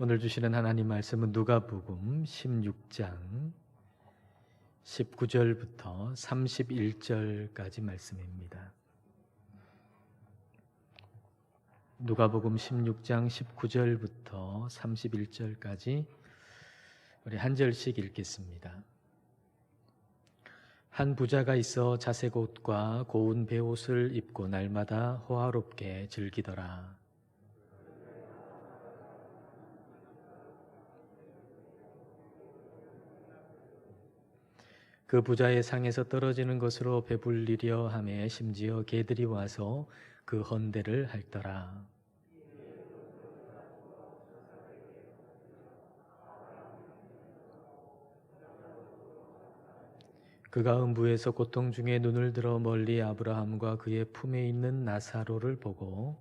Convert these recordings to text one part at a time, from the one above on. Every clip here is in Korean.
오늘 주시는 하나님 말씀은 누가복음 16장 19절부터 31절까지 말씀입니다. 누가복음 16장 19절부터 31절까지 우리 한 절씩 읽겠습니다. 한 부자가 있어 자색 옷과 고운 베옷을 입고 날마다 호화롭게 즐기더라. 그 부자의 상에서 떨어지는 것으로 배불리려 하매 심지어 개들이 와서 그 헌대를 핥더라. 그가 음부에서 고통 중에 눈을 들어 멀리 아브라함과 그의 품에 있는 나사로를 보고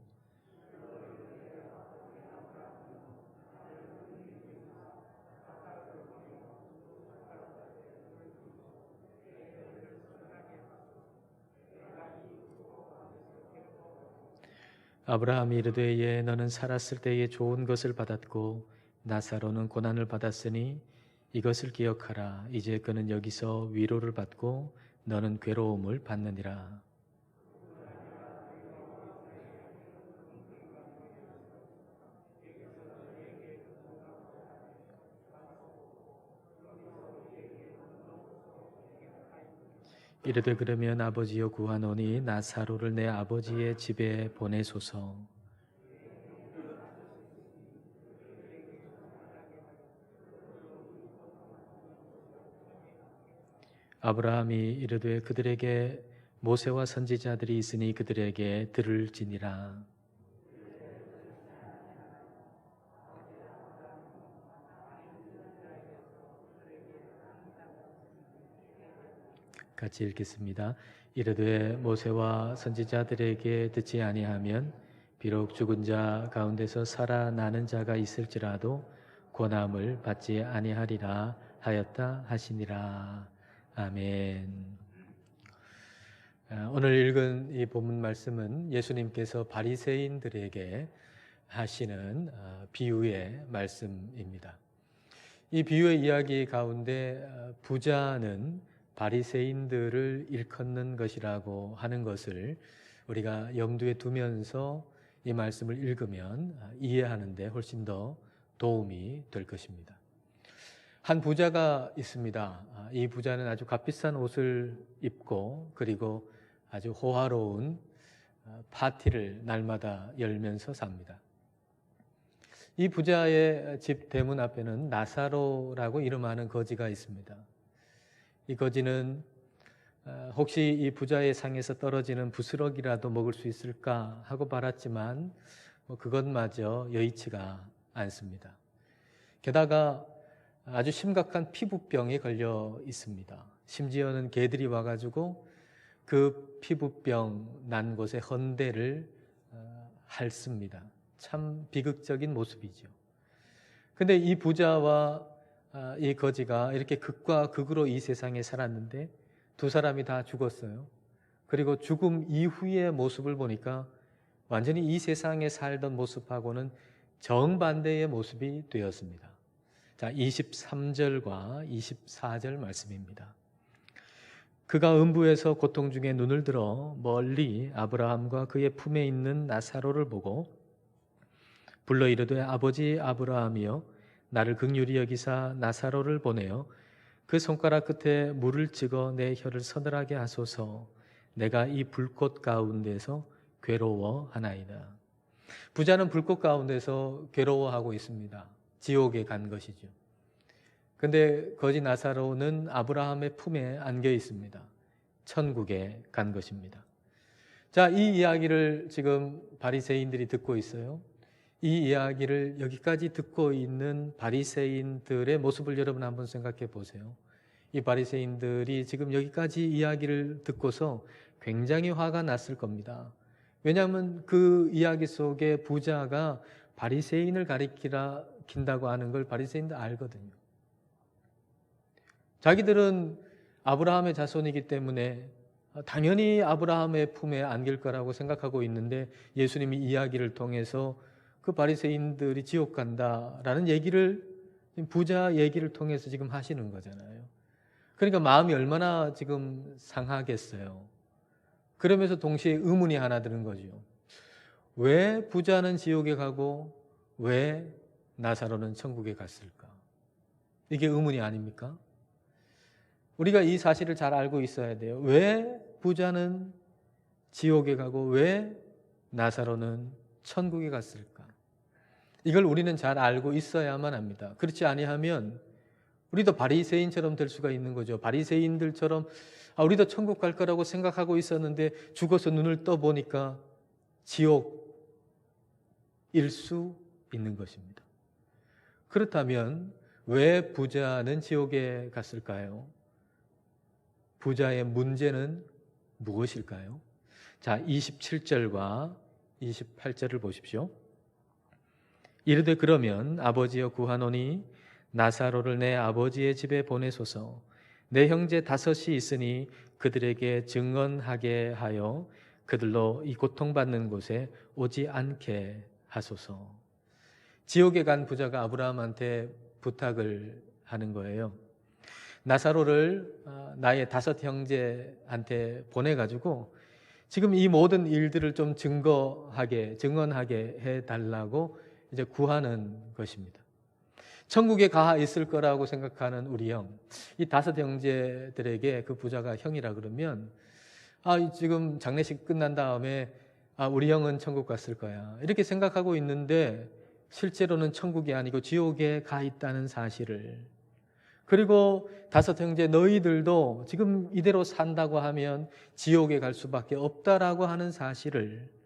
아브라함이 이르되 예 너는 살았을 때에 좋은 것을 받았고 나사로는 고난을 받았으니 이것을 기억하라. 이제 그는 여기서 위로를 받고 너는 괴로움을 받느니라. 이르되 그러면 아버지여 구하노니 나사로를 내 아버지의 집에 보내소서. 아브라함이 이르되 그들에게 모세와 선지자들이 있으니 그들에게 들을지니라. 같이 읽겠습니다. 이르되 모세와 선지자들에게 듣지 아니하면 비록 죽은 자 가운데서 살아나는 자가 있을지라도 고난을 받지 아니하리라 하였다 하시니라. 아멘. 오늘 읽은 이 본문 말씀은 예수님께서 바리새인들에게 하시는 비유의 말씀입니다. 이 비유의 이야기 가운데 부자는 바리새인들을 일컫는 것이라고 하는 것을 우리가 염두에 두면서 이 말씀을 읽으면 이해하는 데 훨씬 더 도움이 될 것입니다. 한 부자가 있습니다. 이 부자는 아주 값비싼 옷을 입고 그리고 아주 호화로운 파티를 날마다 열면서 삽니다. 이 부자의 집 대문 앞에는 나사로라고 이름하는 거지가 있습니다. 이 거지는 혹시 이 부자의 상에서 떨어지는 부스러기라도 먹을 수 있을까 하고 바랐지만 그것마저 여의치가 않습니다. 게다가 아주 심각한 피부병에 걸려 있습니다. 심지어는 개들이 와가지고 그 피부병 난 곳에 헌대를 핥습니다. 참 비극적인 모습이죠. 근데 이 부자와 이 거지가 이렇게 극과 극으로 이 세상에 살았는데 두 사람이 다 죽었어요. 그리고 죽음 이후의 모습을 보니까 완전히 이 세상에 살던 모습하고는 정반대의 모습이 되었습니다. 자, 23절과 24절 말씀입니다. 그가 음부에서 고통 중에 눈을 들어 멀리 아브라함과 그의 품에 있는 나사로를 보고 불러 이르되 아버지 아브라함이여 나를 긍휼히 여기사 나사로를 보내어 그 손가락 끝에 물을 찍어 내 혀를 서늘하게 하소서. 내가 이 불꽃 가운데서 괴로워하나이다. 부자는 불꽃 가운데서 괴로워하고 있습니다. 지옥에 간 것이죠. 근데 거지 나사로는 아브라함의 품에 안겨 있습니다. 천국에 간 것입니다. 자, 이 이야기를 지금 바리새인들이 듣고 있어요. 이 이야기를 여기까지 듣고 있는 바리새인들의 모습을 여러분 한번 생각해 보세요. 이 바리새인들이 지금 여기까지 이야기를 듣고서 굉장히 화가 났을 겁니다. 왜냐하면 그 이야기 속에 부자가 바리새인을 가리킨다고 하는 걸 바리새인들 알거든요. 자기들은 아브라함의 자손이기 때문에 당연히 아브라함의 품에 안길 거라고 생각하고 있는데 예수님이 이야기를 통해서 그 바리새인들이 지옥 간다라는 얘기를 부자 얘기를 통해서 지금 하시는 거잖아요. 그러니까 마음이 얼마나 지금 상하겠어요. 그러면서 동시에 의문이 하나 드는 거죠. 왜 부자는 지옥에 가고 왜 나사로는 천국에 갔을까? 이게 의문이 아닙니까? 우리가 이 사실을 잘 알고 있어야 돼요. 왜 부자는 지옥에 가고 왜 나사로는 천국에 갔을까? 이걸 우리는 잘 알고 있어야만 합니다. 그렇지 아니하면 우리도 바리새인처럼 될 수가 있는 거죠. 바리새인들처럼 우리도 천국 갈 거라고 생각하고 있었는데 죽어서 눈을 떠보니까 지옥일 수 있는 것입니다. 그렇다면 왜 부자는 지옥에 갔을까요? 부자의 문제는 무엇일까요? 자, 27절과 28절을 보십시오. 이르되 그러면 아버지여 구하노니 나사로를 내 아버지의 집에 보내소서. 내 형제 5이 있으니 그들에게 증언하게 하여 그들로 이 고통받는 곳에 오지 않게 하소서. 지옥에 간 부자가 아브라함한테 부탁을 하는 거예요. 나사로를 나의 5 형제한테 보내가지고 지금 이 모든 일들을 좀 증언하게 해달라고 이제 구하는 것입니다. 천국에 가 있을 거라고 생각하는 우리 형, 이 5 형제들에게 그 부자가 형이라 그러면 지금 장례식 끝난 다음에 우리 형은 천국 갔을 거야 이렇게 생각하고 있는데 실제로는 천국이 아니고 지옥에 가 있다는 사실을, 그리고 5 형제 너희들도 지금 이대로 산다고 하면 지옥에 갈 수밖에 없다라고 하는 사실을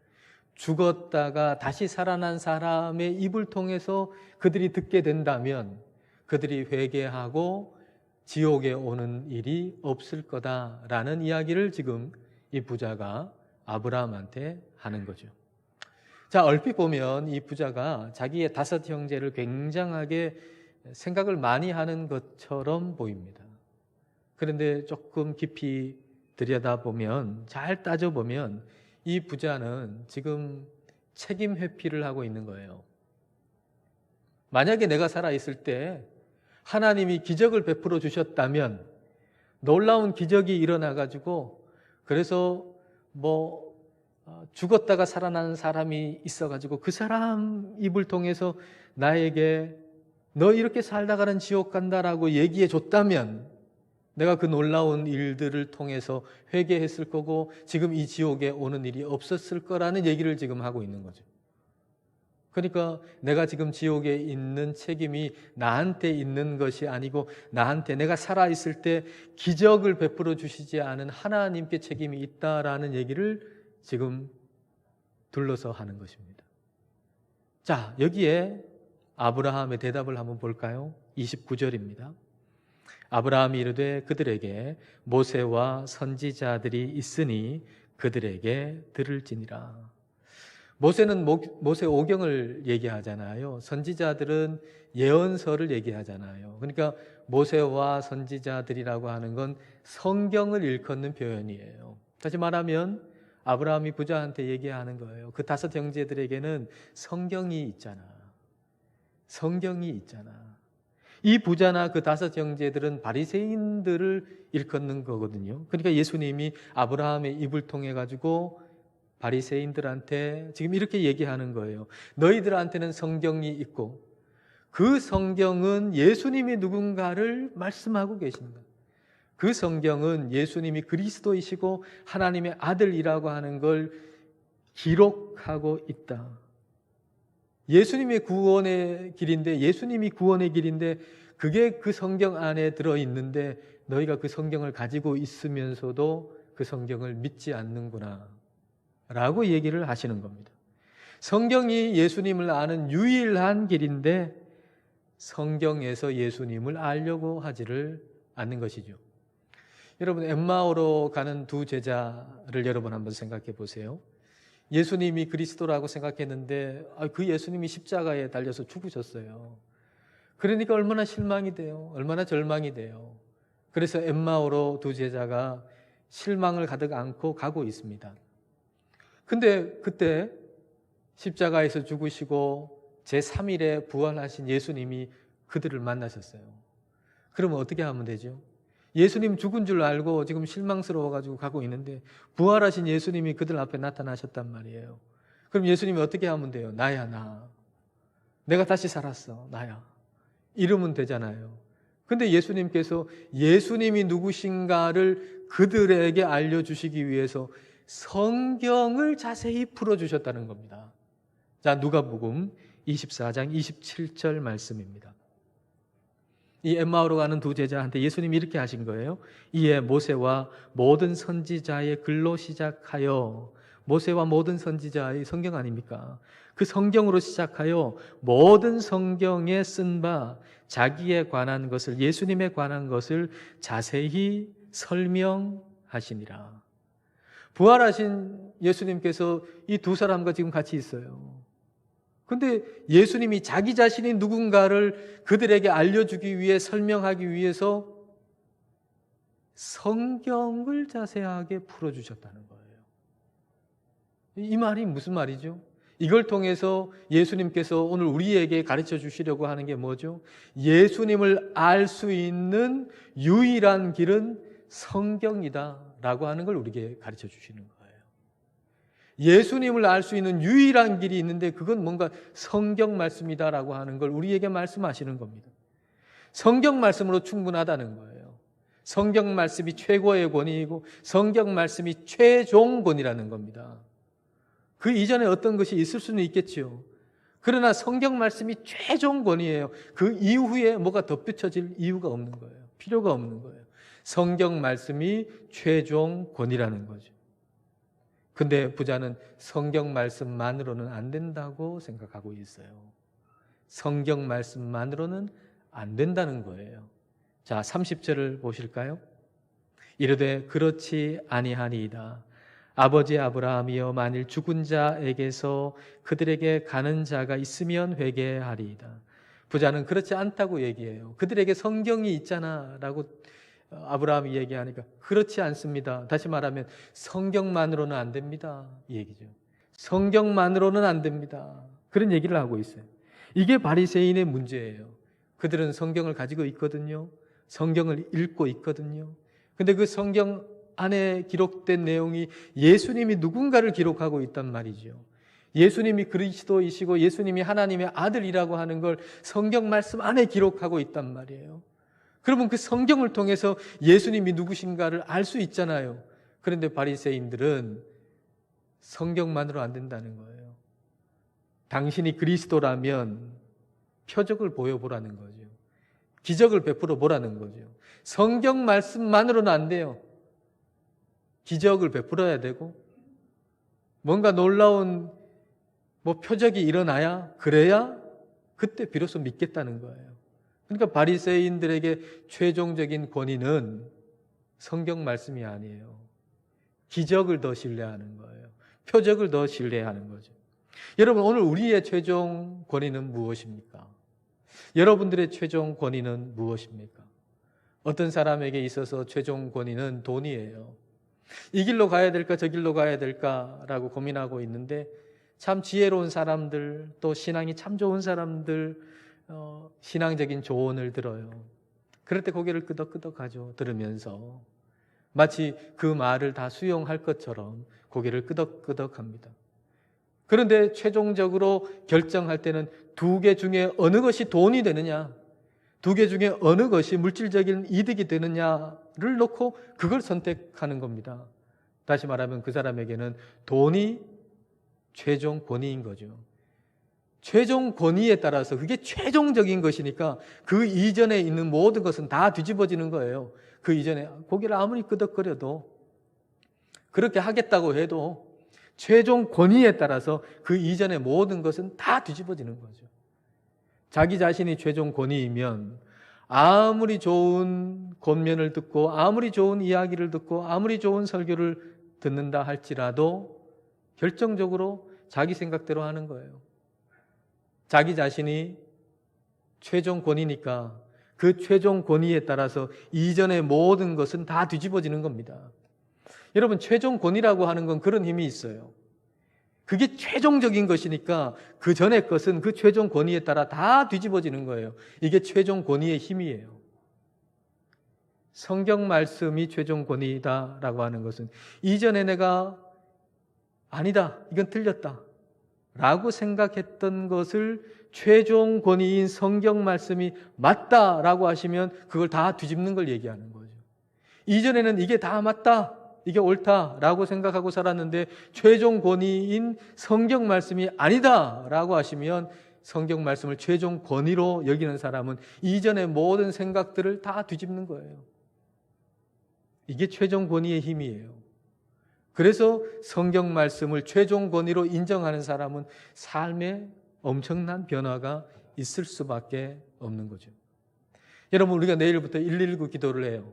죽었다가 다시 살아난 사람의 입을 통해서 그들이 듣게 된다면 그들이 회개하고 지옥에 오는 일이 없을 거다라는 이야기를 지금 이 부자가 아브라함한테 하는 거죠. 자, 얼핏 보면 이 부자가 자기의 5 형제를 굉장하게 생각을 많이 하는 것처럼 보입니다. 그런데 조금 깊이 들여다보면, 잘 따져보면 이 부자는 지금 책임 회피를 하고 있는 거예요. 만약에 내가 살아있을 때 하나님이 기적을 베풀어 주셨다면, 놀라운 기적이 일어나가지고 그래서 죽었다가 살아나는 사람이 있어가지고 그 사람 입을 통해서 나에게 너 이렇게 살다가는 지옥 간다라고 얘기해 줬다면 내가 그 놀라운 일들을 통해서 회개했을 거고 지금 이 지옥에 오는 일이 없었을 거라는 얘기를 지금 하고 있는 거죠. 그러니까 내가 지금 지옥에 있는 책임이 나한테 있는 것이 아니고 나한테 내가 살아있을 때 기적을 베풀어 주시지 않은 하나님께 책임이 있다라는 얘기를 지금 둘러서 하는 것입니다. 자, 여기에 아브라함의 대답을 한번 볼까요? 29절입니다. 아브라함이 이르되 그들에게 모세와 선지자들이 있으니 그들에게 들을지니라. 모세는 모세 오경을 얘기하잖아요. 선지자들은 예언서를 얘기하잖아요. 그러니까 모세와 선지자들이라고 하는 건 성경을 일컫는 표현이에요. 다시 말하면 아브라함이 부자한테 얘기하는 거예요. 그 5 형제들에게는 성경이 있잖아. 성경이 있잖아. 이 부자나 그 5 형제들은 바리새인들을 일컫는 거거든요. 그러니까 예수님이 아브라함의 입을 통해 가지고 바리새인들한테 지금 이렇게 얘기하는 거예요. 너희들한테는 성경이 있고 그 성경은 예수님이 누군가를 말씀하고 계신다. 그 성경은 예수님이 그리스도이시고 하나님의 아들이라고 하는 걸 기록하고 있다. 예수님의 구원의 길인데, 예수님이 구원의 길인데 그게 그 성경 안에 들어있는데 너희가 그 성경을 가지고 있으면서도 그 성경을 믿지 않는구나 라고 얘기를 하시는 겁니다. 성경이 예수님을 아는 유일한 길인데 성경에서 예수님을 알려고 하지를 않는 것이죠. 여러분, 엠마오로 가는 2 제자를 여러분 한번 생각해 보세요. 예수님이 그리스도라고 생각했는데 그 예수님이 십자가에 달려서 죽으셨어요. 그러니까 얼마나 실망이 돼요. 얼마나 절망이 돼요. 그래서 엠마오로 2 제자가 실망을 가득 안고 가고 있습니다. 근데 그때 십자가에서 죽으시고 제3일에 부활하신 예수님이 그들을 만나셨어요. 그러면 어떻게 하면 되죠? 예수님 죽은 줄 알고 지금 실망스러워가지고 가고 있는데 부활하신 예수님이 그들 앞에 나타나셨단 말이에요. 그럼 예수님이 어떻게 하면 돼요? 나야, 나. 내가 다시 살았어. 나야. 이러면 되잖아요. 근데 예수님께서 예수님이 누구신가를 그들에게 알려주시기 위해서 성경을 자세히 풀어주셨다는 겁니다. 자, 누가복음 24장 27절 말씀입니다. 이 엠마오로 가는 두 제자한테 예수님이 이렇게 하신 거예요. 이에 모세와 모든 선지자의 글로 시작하여, 모세와 모든 선지자의 성경 아닙니까? 그 성경으로 시작하여 모든 성경에 쓴 바 자기에 관한 것을, 예수님에 관한 것을 자세히 설명하시니라. 부활하신 예수님께서 이 두 사람과 지금 같이 있어요. 근데 예수님이 자기 자신이 누군가를 그들에게 알려주기 위해, 설명하기 위해서 성경을 자세하게 풀어주셨다는 거예요. 이 말이 무슨 말이죠? 이걸 통해서 예수님께서 오늘 우리에게 가르쳐 주시려고 하는 게 뭐죠? 예수님을 알 수 있는 유일한 길은 성경이다라고 하는 걸 우리에게 가르쳐 주시는 거예요. 예수님을 알 수 있는 유일한 길이 있는데 그건 뭔가 성경 말씀이다라고 하는 걸 우리에게 말씀하시는 겁니다. 성경 말씀으로 충분하다는 거예요. 성경 말씀이 최고의 권위이고 성경 말씀이 최종 권위라는 겁니다. 그 이전에 어떤 것이 있을 수는 있겠지요. 그러나 성경 말씀이 최종 권위예요. 그 이후에 뭐가 덧붙여질 이유가 없는 거예요. 필요가 없는 거예요. 성경 말씀이 최종 권위라는 거죠. 근데 부자는 성경 말씀만으로는 안 된다고 생각하고 있어요. 성경 말씀만으로는 안 된다는 거예요. 자, 30절을 보실까요? 이르되 그렇지 아니하니이다. 아버지 아브라함이여 만일 죽은 자에게서 그들에게 가는 자가 있으면 회개하리이다. 부자는 그렇지 않다고 얘기해요. 그들에게 성경이 있잖아 라고 아브라함이 얘기하니까 그렇지 않습니다. 다시 말하면 성경만으로는 안 됩니다. 이 얘기죠. 성경만으로는 안 됩니다. 그런 얘기를 하고 있어요. 이게 바리새인의 문제예요. 그들은 성경을 가지고 있거든요. 성경을 읽고 있거든요. 근데 그 성경 안에 기록된 내용이 예수님이 누군가를 기록하고 있단 말이죠. 예수님이 그리스도이시고 예수님이 하나님의 아들이라고 하는 걸 성경 말씀 안에 기록하고 있단 말이에요. 그러면 그 성경을 통해서 예수님이 누구신가를 알 수 있잖아요. 그런데 바리새인들은 성경만으로 안 된다는 거예요. 당신이 그리스도라면 표적을 보여보라는 거죠. 기적을 베풀어 보라는 거죠. 성경 말씀만으로는 안 돼요. 기적을 베풀어야 되고 뭔가 놀라운 표적이 일어나야, 그래야 그때 비로소 믿겠다는 거예요. 그러니까 바리새인들에게 최종적인 권위는 성경 말씀이 아니에요. 기적을 더 신뢰하는 거예요. 표적을 더 신뢰하는 거죠. 여러분, 오늘 우리의 최종 권위는 무엇입니까? 여러분들의 최종 권위는 무엇입니까? 어떤 사람에게 있어서 최종 권위는 돈이에요. 이 길로 가야 될까 저 길로 가야 될까라고 고민하고 있는데 참 지혜로운 사람들, 또 신앙이 참 좋은 사람들 신앙적인 조언을 들어요. 그럴 때 고개를 끄덕끄덕하죠. 들으면서 마치 그 말을 다 수용할 것처럼 고개를 끄덕끄덕합니다. 그런데 최종적으로 결정할 때는 두 개 중에 어느 것이 돈이 되느냐, 두 개 중에 어느 것이 물질적인 이득이 되느냐를 놓고 그걸 선택하는 겁니다. 다시 말하면 그 사람에게는 돈이 최종 권위인 거죠. 최종 권위에 따라서 그게 최종적인 것이니까 그 이전에 있는 모든 것은 다 뒤집어지는 거예요. 그 이전에 고개를 아무리 끄덕거려도, 그렇게 하겠다고 해도 최종 권위에 따라서 그 이전의 모든 것은 다 뒤집어지는 거죠. 자기 자신이 최종 권위이면 아무리 좋은 권면을 듣고 아무리 좋은 이야기를 듣고 아무리 좋은 설교를 듣는다 할지라도 결정적으로 자기 생각대로 하는 거예요. 자기 자신이 최종 권위니까 그 최종 권위에 따라서 이전의 모든 것은 다 뒤집어지는 겁니다. 여러분, 최종 권위라고 하는 건 그런 힘이 있어요. 그게 최종적인 것이니까 그 전의 것은 그 최종 권위에 따라 다 뒤집어지는 거예요. 이게 최종 권위의 힘이에요. 성경 말씀이 최종 권위다라고 하는 것은 이전에 내가 아니다, 이건 틀렸다 라고 생각했던 것을 최종 권위인 성경 말씀이 맞다라고 하시면 그걸 다 뒤집는 걸 얘기하는 거죠. 이전에는 이게 다 맞다, 이게 옳다라고 생각하고 살았는데 최종 권위인 성경 말씀이 아니다라고 하시면 성경 말씀을 최종 권위로 여기는 사람은 이전의 모든 생각들을 다 뒤집는 거예요. 이게 최종 권위의 힘이에요. 그래서 성경 말씀을 최종 권위로 인정하는 사람은 삶에 엄청난 변화가 있을 수밖에 없는 거죠. 여러분, 우리가 내일부터 119 기도를 해요.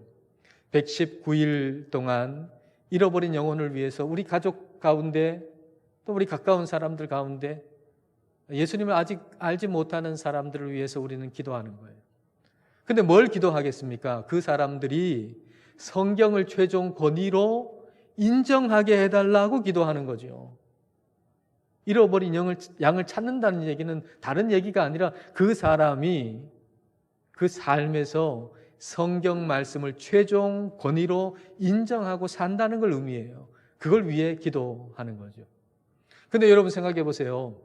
119일 동안 잃어버린 영혼을 위해서 우리 가족 가운데 또 우리 가까운 사람들 가운데 예수님을 아직 알지 못하는 사람들을 위해서 우리는 기도하는 거예요. 근데 뭘 기도하겠습니까? 그 사람들이 성경을 최종 권위로 인정하게 해달라고 기도하는 거죠. 잃어버린 양을 찾는다는 얘기는 다른 얘기가 아니라 그 사람이 그 삶에서 성경 말씀을 최종 권위로 인정하고 산다는 걸 의미해요. 그걸 위해 기도하는 거죠. 근데 여러분 생각해 보세요.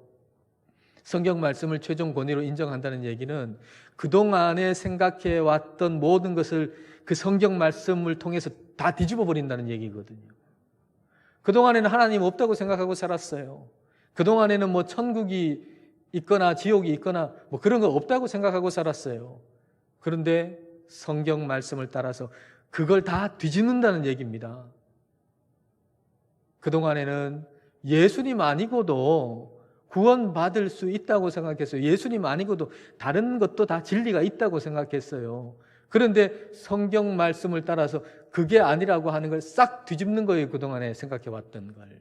성경 말씀을 최종 권위로 인정한다는 얘기는 그동안에 생각해 왔던 모든 것을 그 성경 말씀을 통해서 다 뒤집어 버린다는 얘기거든요. 그동안에는 하나님 없다고 생각하고 살았어요. 그동안에는 뭐 천국이 있거나 지옥이 있거나 뭐 그런 거 없다고 생각하고 살았어요. 그런데 성경 말씀을 따라서 그걸 다 뒤집는다는 얘기입니다. 그동안에는 예수님 아니고도 구원받을 수 있다고 생각했어요. 예수님 아니고도 다른 것도 다 진리가 있다고 생각했어요. 그런데 성경 말씀을 따라서 그게 아니라고 하는 걸 싹 뒤집는 거예요. 그동안에 생각해왔던 걸.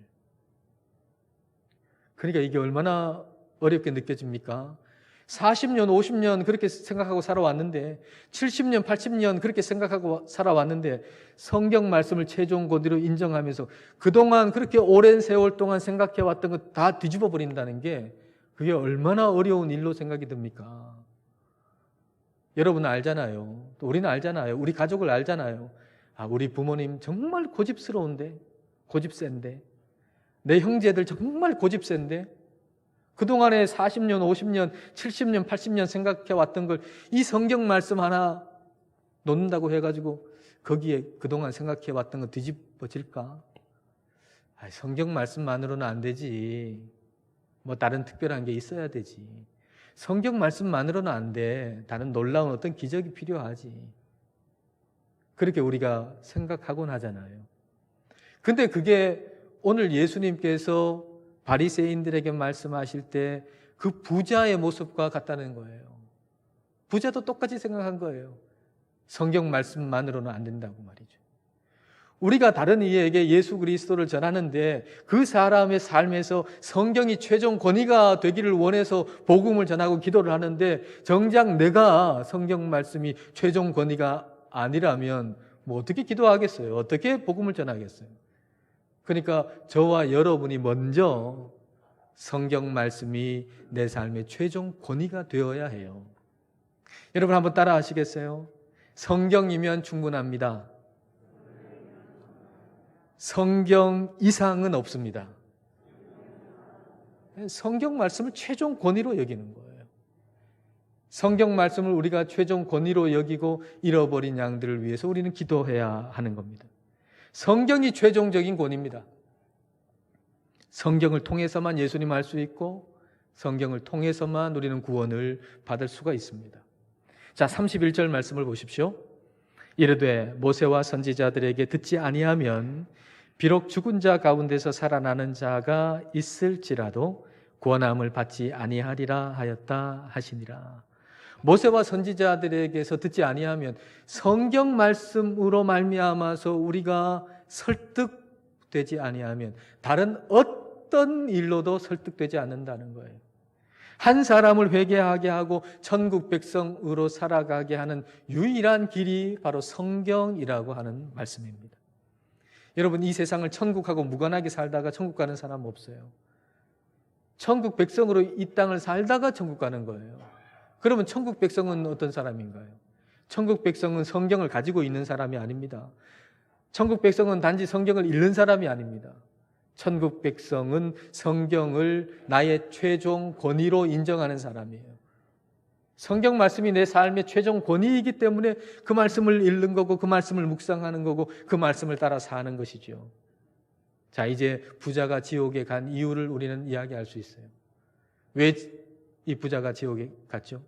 그러니까 이게 얼마나 어렵게 느껴집니까? 40년, 50년 그렇게 생각하고 살아왔는데 70년, 80년 그렇게 생각하고 살아왔는데 성경 말씀을 최종 권위로 인정하면서 그동안 그렇게 오랜 세월 동안 생각해왔던 거 다 뒤집어 버린다는 게 그게 얼마나 어려운 일로 생각이 듭니까? 여러분 알잖아요. 또 우리는 알잖아요. 우리 가족을 알잖아요. 아, 우리 부모님 정말 고집스러운데, 고집센데, 내 형제들 정말 고집센데, 그동안에 40년, 50년, 70년, 80년 생각해왔던 걸 이 성경 말씀 하나 놓는다고 해가지고 거기에 그동안 생각해왔던 거 뒤집어질까? 아, 성경 말씀만으로는 안 되지. 뭐 다른 특별한 게 있어야 되지. 성경 말씀만으로는 안 돼. 다른 놀라운 어떤 기적이 필요하지. 그렇게 우리가 생각하곤 하잖아요. 근데 그게 오늘 예수님께서 바리새인들에게 말씀하실 때 그 부자의 모습과 같다는 거예요. 부자도 똑같이 생각한 거예요. 성경 말씀만으로는 안 된다고 말이죠. 우리가 다른 이에게 예수 그리스도를 전하는데 그 사람의 삶에서 성경이 최종 권위가 되기를 원해서 복음을 전하고 기도를 하는데 정작 내가 성경 말씀이 최종 권위가 아니라면 뭐 어떻게 기도하겠어요? 어떻게 복음을 전하겠어요? 그러니까 저와 여러분이 먼저 성경 말씀이 내 삶의 최종 권위가 되어야 해요. 여러분 한번 따라 하시겠어요? 성경이면 충분합니다. 성경 이상은 없습니다. 성경 말씀을 최종 권위로 여기는 거예요. 성경 말씀을 우리가 최종 권위로 여기고 잃어버린 양들을 위해서 우리는 기도해야 하는 겁니다. 성경이 최종적인 권위입니다. 성경을 통해서만 예수님 알 수 있고 성경을 통해서만 우리는 구원을 받을 수가 있습니다. 자, 31절 말씀을 보십시오. 이르되 모세와 선지자들에게 듣지 아니하면 비록 죽은 자 가운데서 살아나는 자가 있을지라도 구원함을 받지 아니하리라 하였다 하시니라. 모세와 선지자들에게서 듣지 아니하면 성경 말씀으로 말미암아서 우리가 설득되지 아니하면 다른 어떤 일로도 설득되지 않는다는 거예요. 한 사람을 회개하게 하고 천국 백성으로 살아가게 하는 유일한 길이 바로 성경이라고 하는 말씀입니다. 여러분 이 세상을 천국하고 무관하게 살다가 천국 가는 사람 없어요. 천국 백성으로 이 땅을 살다가 천국 가는 거예요. 그러면 천국 백성은 어떤 사람인가요? 천국 백성은 성경을 가지고 있는 사람이 아닙니다. 천국 백성은 단지 성경을 읽는 사람이 아닙니다. 천국 백성은 성경을 나의 최종 권위로 인정하는 사람이에요. 성경 말씀이 내 삶의 최종 권위이기 때문에 그 말씀을 읽는 거고 그 말씀을 묵상하는 거고 그 말씀을 따라 사는 것이죠. 자, 이제 부자가 지옥에 간 이유를 우리는 이야기할 수 있어요. 왜 이 부자가 지옥에 갔죠?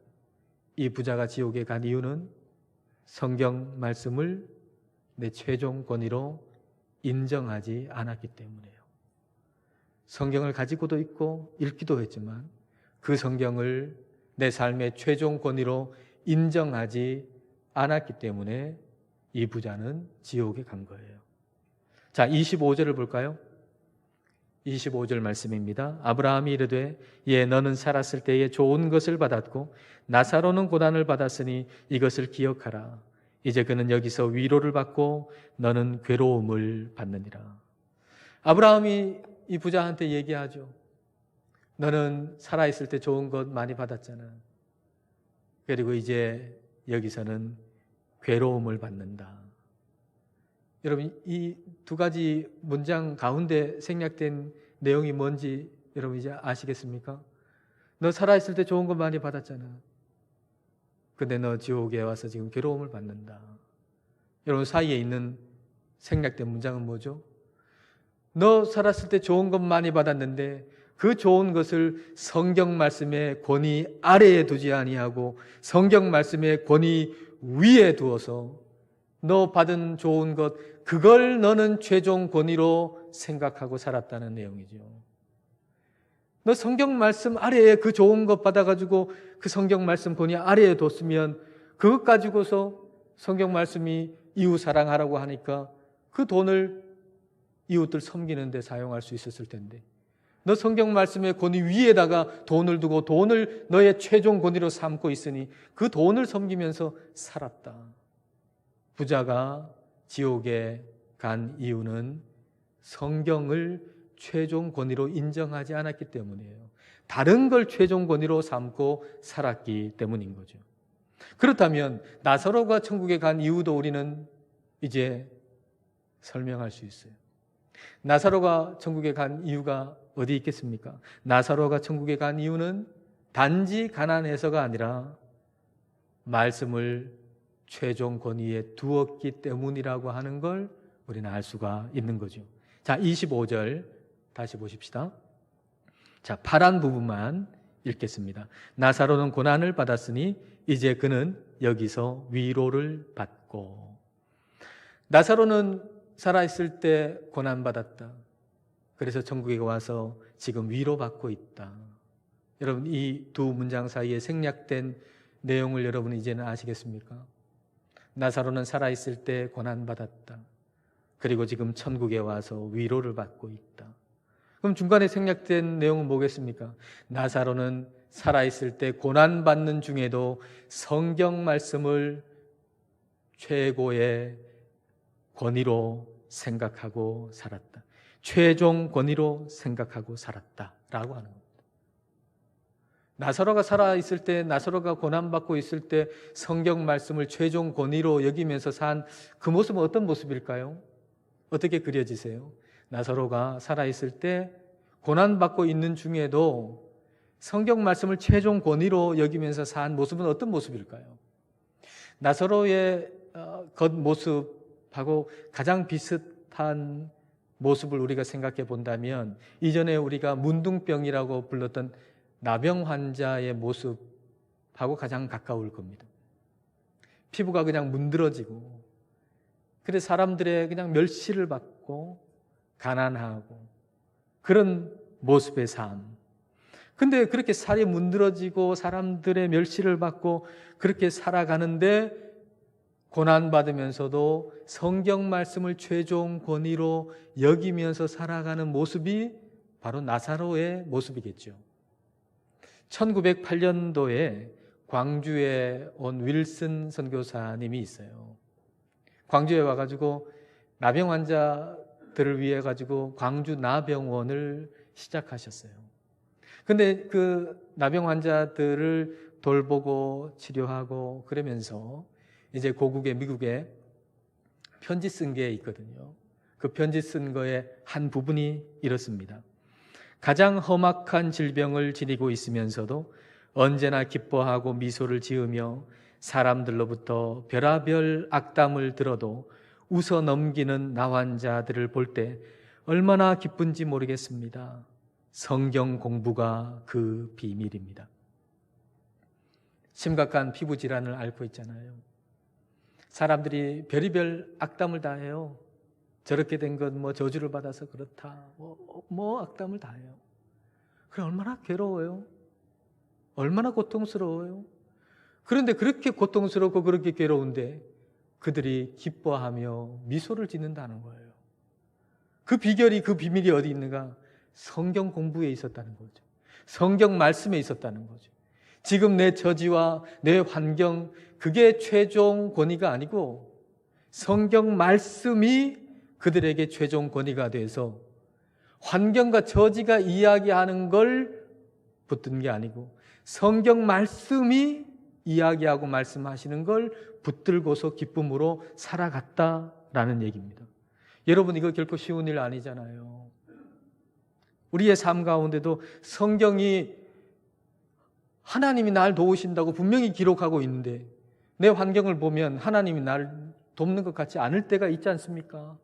이 부자가 지옥에 간 이유는 성경 말씀을 내 최종 권위로 인정하지 않았기 때문이에요. 성경을 가지고도 있고 읽기도 했지만 그 성경을 내 삶의 최종 권위로 인정하지 않았기 때문에 이 부자는 지옥에 간 거예요. 자, 25절을 볼까요? 25절 말씀입니다. 아브라함이 이르되 예 너는 살았을 때에 좋은 것을 받았고 나사로는 고난을 받았으니 이것을 기억하라. 이제 그는 여기서 위로를 받고 너는 괴로움을 받느니라. 아브라함이 이 부자한테 얘기하죠. 너는 살아있을 때 좋은 것 많이 받았잖아. 그리고 이제 여기서는 괴로움을 받는다. 여러분, 이 두 가지 문장 가운데 생략된 내용이 뭔지 여러분 이제 아시겠습니까? 너 살아있을 때 좋은 것 많이 받았잖아. 근데 너 지옥에 와서 지금 괴로움을 받는다. 여러분, 사이에 있는 생략된 문장은 뭐죠? 너 살았을 때 좋은 것 많이 받았는데 그 좋은 것을 성경 말씀의 권위 아래에 두지 아니하고 성경 말씀의 권위 위에 두어서 너 받은 좋은 것, 그걸 너는 최종 권위로 생각하고 살았다는 내용이죠. 너 성경 말씀 아래에 그 좋은 것 받아가지고 그 성경 말씀 권위 아래에 뒀으면 그것 가지고서 성경 말씀이 이웃 사랑하라고 하니까 그 돈을 이웃들 섬기는 데 사용할 수 있었을 텐데 너 성경 말씀의 권위 위에다가 돈을 두고 돈을 너의 최종 권위로 삼고 있으니 그 돈을 섬기면서 살았다. 부자가 지옥에 간 이유는 성경을 최종 권위로 인정하지 않았기 때문이에요. 다른 걸 최종 권위로 삼고 살았기 때문인 거죠. 그렇다면 나사로가 천국에 간 이유도 우리는 이제 설명할 수 있어요. 나사로가 천국에 간 이유가 어디 있겠습니까? 나사로가 천국에 간 이유는 단지 가난해서가 아니라 말씀을 최종 권위에 두었기 때문이라고 하는 걸 우리는 알 수가 있는 거죠. 자, 25절 다시 보십시다. 자, 파란 부분만 읽겠습니다. 나사로는 고난을 받았으니 이제 그는 여기서 위로를 받고. 나사로는 살아있을 때 고난받았다. 그래서 천국에 와서 지금 위로받고 있다. 여러분, 이 두 문장 사이에 생략된 내용을 여러분은 이제는 아시겠습니까? 나사로는 살아있을 때 고난받았다. 그리고 지금 천국에 와서 위로를 받고 있다. 그럼 중간에 생략된 내용은 뭐겠습니까? 나사로는 살아있을 때 고난받는 중에도 성경 말씀을 최고의 권위로 생각하고 살았다. 최종 권위로 생각하고 살았다라고 하는 겁니다. 나사로가 살아있을 때, 나사로가 고난받고 있을 때 성경 말씀을 최종 권위로 여기면서 산 그 모습은 어떤 모습일까요? 어떻게 그려지세요? 나사로가 살아있을 때 고난받고 있는 중에도 성경 말씀을 최종 권위로 여기면서 산 모습은 어떤 모습일까요? 나사로의 겉모습하고 가장 비슷한 모습을 우리가 생각해 본다면 이전에 우리가 문둥병이라고 불렀던 나병 환자의 모습하고 가장 가까울 겁니다. 피부가 그냥 문드러지고 그래 사람들의 그냥 멸시를 받고 가난하고 그런 모습의 삶. 근데 그렇게 살이 문드러지고 사람들의 멸시를 받고 그렇게 살아가는데 고난받으면서도 성경 말씀을 최종 권위로 여기면서 살아가는 모습이 바로 나사로의 모습이겠죠. 1908년도에 광주에 온 윌슨 선교사님이 있어요. 광주에 와가지고 나병 환자들을 위해 가지고 광주 나병원을 시작하셨어요. 근데 그 나병 환자들을 돌보고 치료하고 그러면서 이제 고국에 미국에 편지 쓴 게 있거든요. 그 편지 쓴 거의 한 부분이 이렇습니다. 가장 험악한 질병을 지니고 있으면서도 언제나 기뻐하고 미소를 지으며 사람들로부터 별의별 악담을 들어도 웃어 넘기는 나 환자들을 볼 때 얼마나 기쁜지 모르겠습니다. 성경 공부가 그 비밀입니다. 심각한 피부 질환을 앓고 있잖아요. 사람들이 별의별 악담을 다 해요. 저렇게 된 건 뭐 저주를 받아서 그렇다. 뭐 악담을 다 해요. 그래 얼마나 괴로워요. 얼마나 고통스러워요. 그런데 그렇게 고통스럽고 그렇게 괴로운데 그들이 기뻐하며 미소를 짓는다는 거예요. 그 비결이, 그 비밀이 어디 있는가? 성경 공부에 있었다는 거죠. 성경 말씀에 있었다는 거죠. 지금 내 처지와 내 환경, 그게 최종 권위가 아니고 성경 말씀이 그들에게 최종 권위가 돼서 환경과 처지가 이야기하는 걸 붙든 게 아니고 성경 말씀이 이야기하고 말씀하시는 걸 붙들고서 기쁨으로 살아갔다라는 얘기입니다. 여러분, 이거 결코 쉬운 일 아니잖아요. 우리의 삶 가운데도 성경이 하나님이 날 도우신다고 분명히 기록하고 있는데 내 환경을 보면 하나님이 나를 돕는 것 같지 않을 때가 있지 않습니까?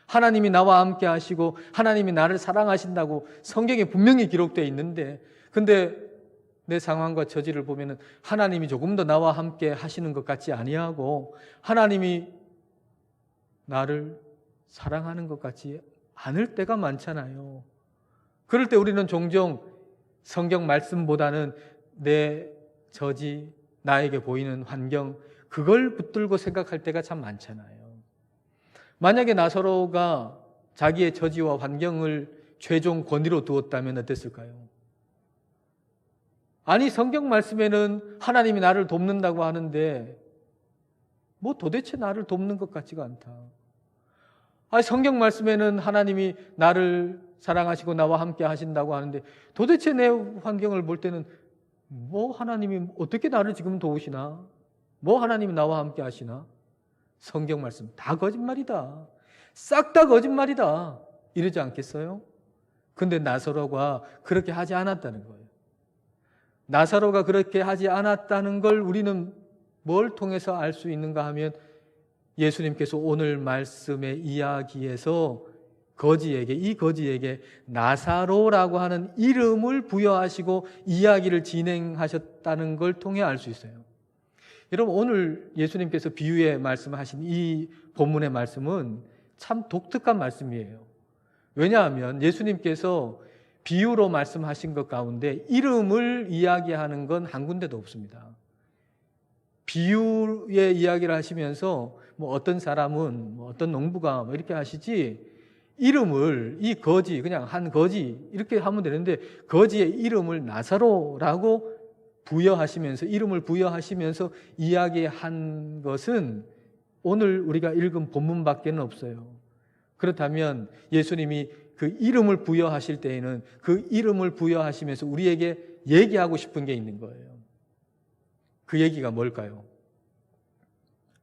하나님이 나와 함께 하시고 하나님이 나를 사랑하신다고 성경에 분명히 기록되어 있는데 근데 내 상황과 처지를 보면 하나님이 조금 더 나와 함께 하시는 것 같지 아니하고 하나님이 나를 사랑하는 것 같지 않을 때가 많잖아요. 그럴 때 우리는 종종 성경 말씀보다는 내 처지, 나에게 보이는 환경, 그걸 붙들고 생각할 때가 참 많잖아요. 만약에 나사로가 자기의 처지와 환경을 최종 권위로 두었다면 어땠을까요? 아니, 성경 말씀에는 하나님이 나를 돕는다고 하는데 뭐 도대체 나를 돕는 것 같지가 않다. 아니, 성경 말씀에는 하나님이 나를 사랑하시고 나와 함께 하신다고 하는데 도대체 내 환경을 볼 때는 뭐 하나님이 어떻게 나를 지금 도우시나? 뭐 하나님이 나와 함께 하시나? 성경 말씀 다 거짓말이다. 싹 다 거짓말이다. 이러지 않겠어요? 근데 나사로가 그렇게 하지 않았다는 거예요. 나사로가 그렇게 하지 않았다는 걸 우리는 뭘 통해서 알 수 있는가 하면 예수님께서 오늘 말씀의 이야기에서 이 거지에게 나사로라고 하는 이름을 부여하시고 이야기를 진행하셨다는 걸 통해 알 수 있어요. 여러분, 오늘 예수님께서 비유에 말씀하신 이 본문의 말씀은 참 독특한 말씀이에요. 왜냐하면 예수님께서 비유로 말씀하신 것 가운데 이름을 이야기하는 건 한 군데도 없습니다. 비유의 이야기를 하시면서 뭐 어떤 사람은 뭐 어떤 농부가 뭐 이렇게 하시지 이름을 이 거지 그냥 한 거지 이렇게 하면 되는데 거지의 이름을 나사로라고 부여하시면서 이름을 부여하시면서 이야기한 것은 오늘 우리가 읽은 본문밖에는 없어요. 그렇다면 예수님이 그 이름을 부여하실 때에는 그 이름을 부여하시면서 우리에게 얘기하고 싶은 게 있는 거예요. 그 얘기가 뭘까요?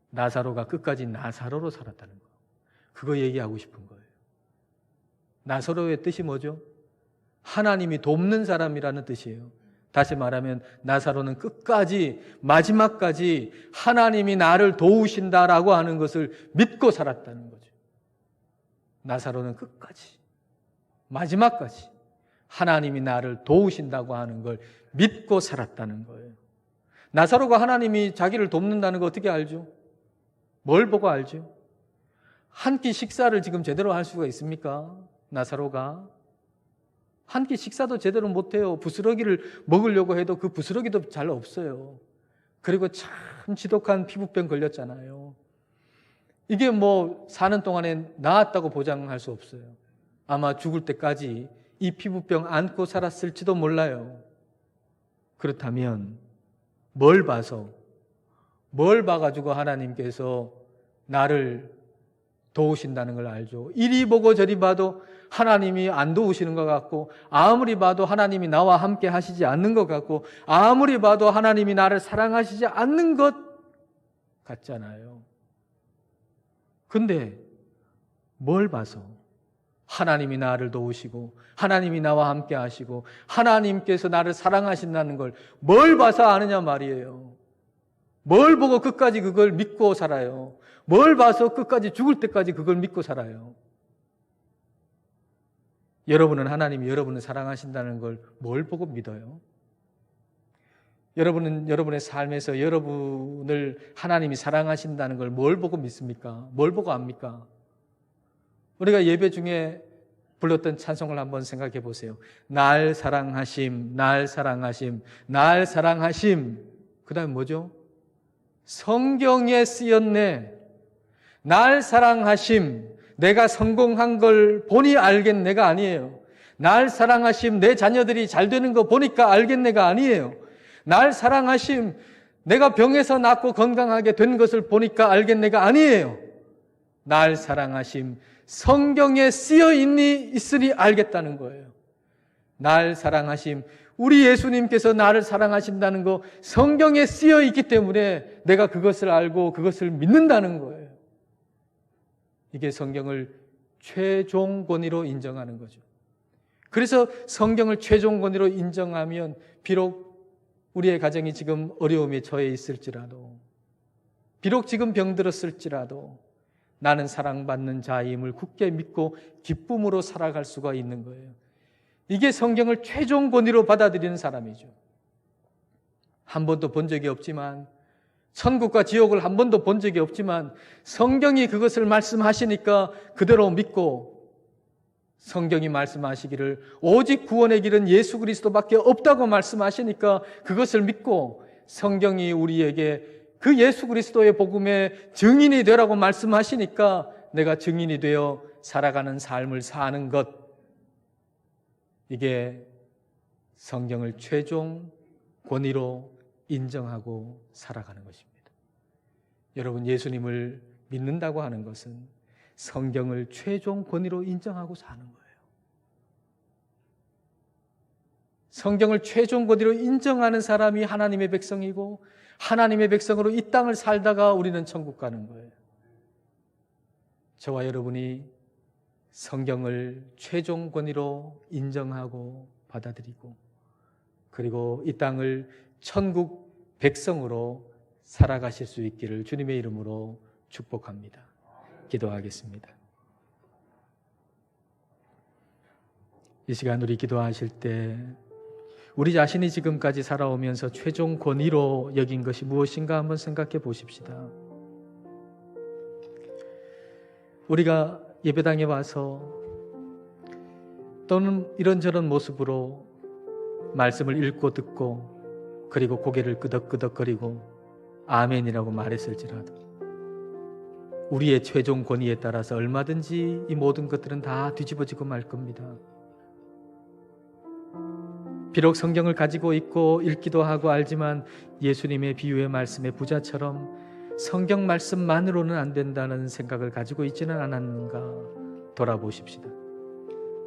나사로가 끝까지 나사로로 살았다는 거. 그거 얘기하고 싶은 거예요. 나사로의 뜻이 뭐죠? 하나님이 돕는 사람이라는 뜻이에요. 다시 말하면 나사로는 끝까지 마지막까지 하나님이 나를 도우신다라고 하는 것을 믿고 살았다는 거죠. 나사로는 끝까지 마지막까지 하나님이 나를 도우신다고 하는 걸 믿고 살았다는 거예요. 나사로가 하나님이 자기를 돕는다는 거 어떻게 알죠? 뭘 보고 알죠? 한 끼 식사를 지금 제대로 할 수가 있습니까? 나사로가 한 끼 식사도 제대로 못해요. 부스러기를 먹으려고 해도 그 부스러기도 잘 없어요. 그리고 참 지독한 피부병 걸렸잖아요. 이게 뭐 사는 동안에 나았다고 보장할 수 없어요. 아마 죽을 때까지 이 피부병 안고 살았을지도 몰라요. 그렇다면 뭘 봐가지고 하나님께서 나를 도우신다는 걸 알죠. 이리 보고 저리 봐도 하나님이 안 도우시는 것 같고, 아무리 봐도 하나님이 나와 함께 하시지 않는 것 같고, 아무리 봐도 하나님이 나를 사랑하시지 않는 것 같잖아요. 근데 뭘 봐서 하나님이 나를 도우시고 하나님이 나와 함께 하시고 하나님께서 나를 사랑하신다는 걸 뭘 봐서 아느냐 말이에요. 뭘 보고 끝까지 그걸 믿고 살아요. 뭘 봐서 끝까지 죽을 때까지 그걸 믿고 살아요. 여러분은 하나님이 여러분을 사랑하신다는 걸 뭘 보고 믿어요? 여러분은 여러분의 삶에서 여러분을 하나님이 사랑하신다는 걸 뭘 보고 믿습니까? 뭘 보고 압니까? 우리가 예배 중에 불렀던 찬송을 한번 생각해 보세요. 날 사랑하심, 날 사랑하심, 날 사랑하심. 그 다음 뭐죠? 성경에 쓰였네. 날 사랑하심. 내가 성공한 걸 보니 알겠네가 아니에요. 날 사랑하심. 내 자녀들이 잘 되는 거 보니까 알겠네가 아니에요. 날 사랑하심. 내가 병에서 낫고 건강하게 된 것을 보니까 알겠네가 아니에요. 날 사랑하심. 성경에 쓰여 있으니 알겠다는 거예요. 날 사랑하심. 우리 예수님께서 나를 사랑하신다는 거 성경에 쓰여 있기 때문에 내가 그것을 알고 그것을 믿는다는 거예요. 이게 성경을 최종 권위로 인정하는 거죠. 그래서 성경을 최종 권위로 인정하면 비록 우리의 가정이 지금 어려움에 처해 있을지라도, 비록 지금 병들었을지라도 나는 사랑받는 자임을 굳게 믿고 기쁨으로 살아갈 수가 있는 거예요. 이게 성경을 최종 권위로 받아들이는 사람이죠. 한 번도 본 적이 없지만, 천국과 지옥을 한 번도 본 적이 없지만 성경이 그것을 말씀하시니까 그대로 믿고, 성경이 말씀하시기를 오직 구원의 길은 예수 그리스도밖에 없다고 말씀하시니까 그것을 믿고, 성경이 우리에게 그 예수 그리스도의 복음의 증인이 되라고 말씀하시니까 내가 증인이 되어 살아가는 삶을 사는 것, 이게 성경을 최종 권위로 인정하고 살아가는 것입니다. 여러분, 예수님을 믿는다고 하는 것은 성경을 최종 권위로 인정하고 사는 거예요. 성경을 최종 권위로 인정하는 사람이 하나님의 백성이고, 하나님의 백성으로 이 땅을 살다가 우리는 천국 가는 거예요. 저와 여러분이 성경을 최종 권위로 인정하고 받아들이고, 그리고 이 땅을 천국 백성으로 살아가실 수 있기를 주님의 이름으로 축복합니다. 기도하겠습니다. 이 시간 우리 기도하실 때 우리 자신이 지금까지 살아오면서 최종 권위로 여긴 것이 무엇인가 한번 생각해 보십시다. 우리가 예배당에 와서 또는 이런저런 모습으로 말씀을 읽고 듣고 그리고 고개를 끄덕끄덕거리고 아멘이라고 말했을지라도 우리의 최종 권위에 따라서 얼마든지 이 모든 것들은 다 뒤집어지고 말 겁니다. 비록 성경을 가지고 있고 읽기도 하고 알지만 예수님의 비유의 말씀의 부자처럼 성경 말씀만으로는 안 된다는 생각을 가지고 있지는 않았는가 돌아보십시다.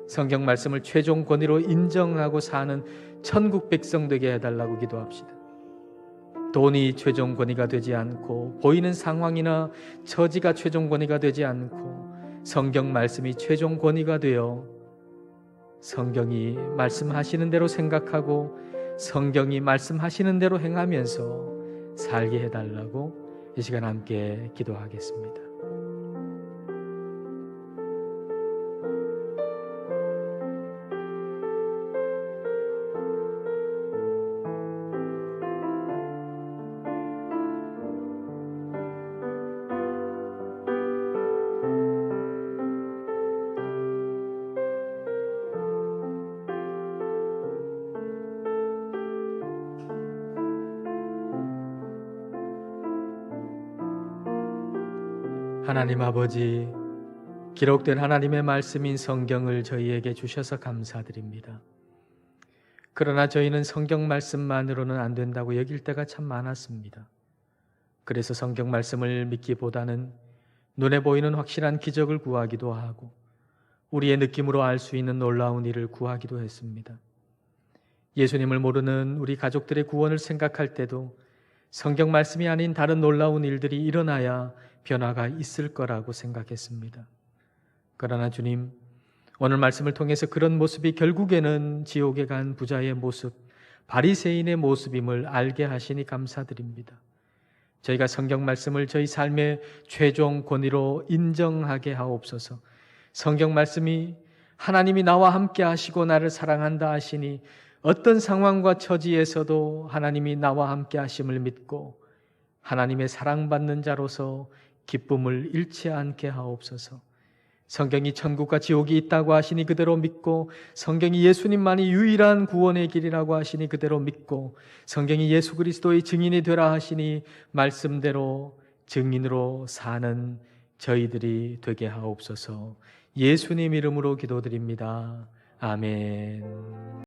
성경 말씀을 최종 권위로 인정하고 사는 천국 백성 되게 해달라고 기도합시다. 돈이 최종 권위가 되지 않고 보이는 상황이나 처지가 최종 권위가 되지 않고 성경 말씀이 최종 권위가 되어 성경이 말씀하시는 대로 생각하고 성경이 말씀하시는 대로 행하면서 살게 해달라고 이 시간 함께 기도하겠습니다. 하나님 아버지, 기록된 하나님의 말씀인 성경을 저희에게 주셔서 감사드립니다. 그러나 저희는 성경 말씀만으로는 안 된다고 여길 때가 참 많았습니다. 그래서 성경 말씀을 믿기보다는 눈에 보이는 확실한 기적을 구하기도 하고 우리의 느낌으로 알 수 있는 놀라운 일을 구하기도 했습니다. 예수님을 모르는 우리 가족들의 구원을 생각할 때도 성경 말씀이 아닌 다른 놀라운 일들이 일어나야 변화가 있을 거라고 생각했습니다. 그러나 주님, 오늘 말씀을 통해서 그런 모습이 결국에는 지옥에 간 부자의 모습, 바리새인의 모습임을 알게 하시니 감사드립니다. 저희가 성경 말씀을 저희 삶의 최종 권위로 인정하게 하옵소서. 성경 말씀이 하나님이 나와 함께 하시고 나를 사랑한다 하시니 어떤 상황과 처지에서도 하나님이 나와 함께 하심을 믿고 하나님의 사랑받는 자로서 기쁨을 잃지 않게 하옵소서. 성경이 천국과 지옥이 있다고 하시니 그대로 믿고, 성경이 예수님만이 유일한 구원의 길이라고 하시니 그대로 믿고, 성경이 예수 그리스도의 증인이 되라 하시니 말씀대로 증인으로 사는 저희들이 되게 하옵소서. 예수님 이름으로 기도드립니다. 아멘.